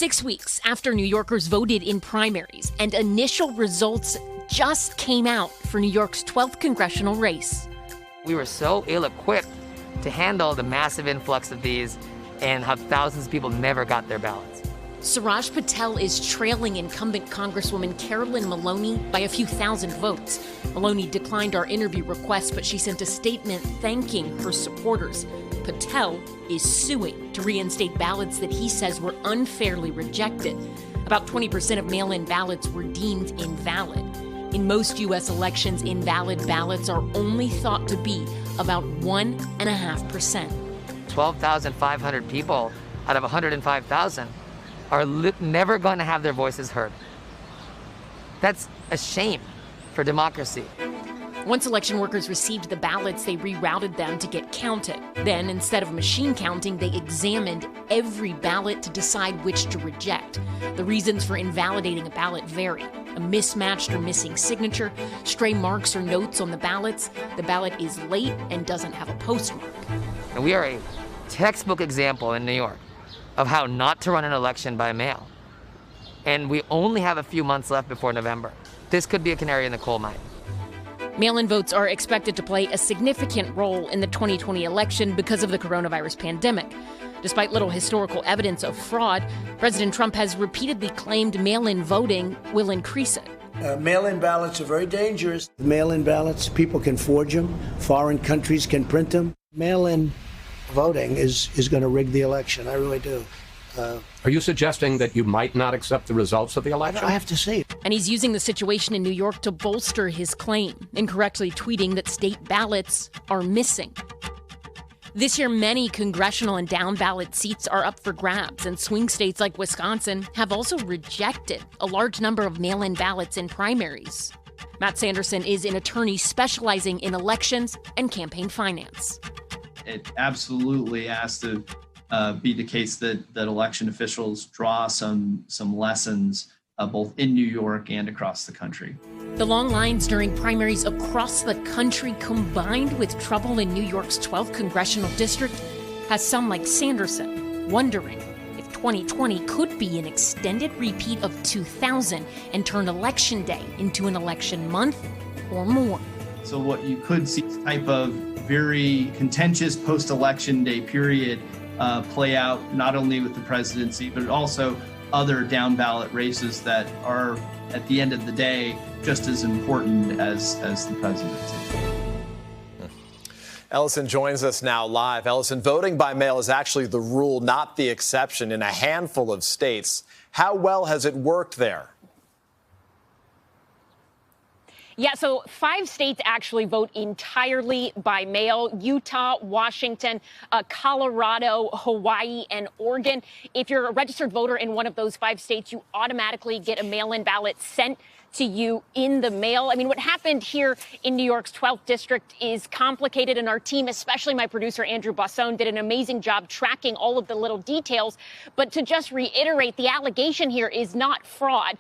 6 weeks after New Yorkers voted in primaries and initial results just came out for New York's 12th congressional race. We were so ill-equipped to handle the massive influx of these and how thousands of people never got their ballots. Suraj Patel is trailing incumbent Congresswoman Carolyn Maloney by a few thousand votes. Maloney declined our interview request, but she sent a statement thanking her supporters. Patel is suing to reinstate ballots that he says were unfairly rejected. About 20% of mail-in ballots were deemed invalid. In most U.S. elections, invalid ballots are only thought to be about 1.5%. 12,500 people out of 105,000 are never going to have their voices heard. That's a shame for democracy. Once election workers received the ballots, they rerouted them to get counted. Then, instead of machine counting, they examined every ballot to decide which to reject. The reasons for invalidating a ballot vary. A mismatched or missing signature, stray marks or notes on the ballots, the ballot is late and doesn't have a postmark. And we are a textbook example in New York of how not to run an election by mail. And we only have a few months left before November. This could be a canary in the coal mine. Mail-in votes are expected to play a significant role in the 2020 election because of the coronavirus pandemic. Despite little historical evidence of fraud, President Trump has repeatedly claimed mail-in voting will increase it. Mail-in ballots are very dangerous. Mail-in ballots, people can forge them. Foreign countries can print them. Mail-in voting is going to rig the election. I really do. Are you suggesting that you might not accept the results of the election? I have to see it. And he's using the situation in New York to bolster his claim, incorrectly tweeting that state ballots are missing. This year, many congressional and down-ballot seats are up for grabs, and swing states like Wisconsin have also rejected a large number of mail-in ballots in primaries. Matt Sanderson is an attorney specializing in elections and campaign finance. It absolutely has to be the case that election officials draw some lessons both in New York and across the country. The long lines during primaries across the country, combined with trouble in New York's 12th congressional district, has some like Sanderson wondering if 2020 could be an extended repeat of 2000 and turn Election Day into an election month or more. So what you could see is type of very contentious post-election day period play out not only with the presidency, but also other down-ballot races that are, at the end of the day, just as important as the presidency. Ellison joins us now live. Ellison, voting by mail is actually the rule, not the exception, in a handful of states. How well has it worked there? Yeah, so 5 states actually vote entirely by mail: Utah, Washington, Colorado, Hawaii, and Oregon. If you're a registered voter in one of those 5 states, you automatically get a mail-in ballot sent to you in the mail. I mean, what happened here in New York's 12th district is complicated, and our team, especially my producer Andrew Basson, did an amazing job tracking all of the little details. But to just reiterate, the allegation here is not fraud.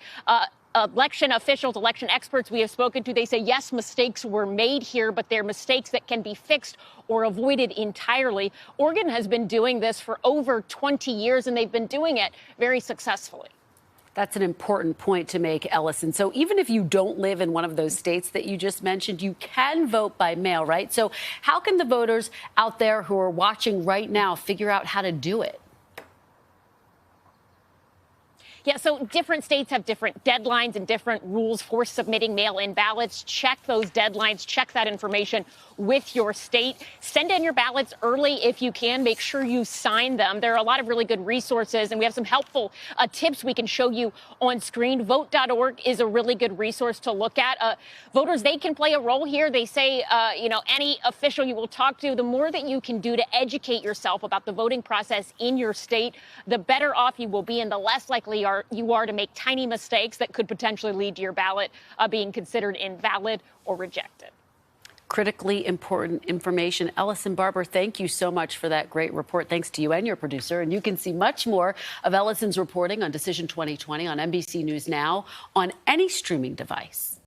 Election officials, election experts we have spoken to, they say, yes, mistakes were made here, but they're mistakes that can be fixed or avoided entirely. Oregon has been doing this for over 20 years, and they've been doing it very successfully. That's an important point to make, Ellison. So even if you don't live in one of those states that you just mentioned, you can vote by mail, right? So how can the voters out there who are watching right now figure out how to do it? Yeah, so different states have different deadlines and different rules for submitting mail-in ballots. Check those deadlines, check that information with your state. Send in your ballots early if you can. Make sure you sign them. There are a lot of really good resources, and we have some helpful tips we can show you on screen. Vote.org is a really good resource to look at. Voters, they can play a role here. They say, any official you will talk to, the more that you can do to educate yourself about the voting process in your state, the better off you will be and the less likely you are to make tiny mistakes that could potentially lead to your ballot being considered invalid or rejected. Critically important information. Ellison, Barber, thank you so much for that great report. Thanks to you and your producer. And you can see much more of Ellison's reporting on Decision 2020 on NBC News Now on any streaming device.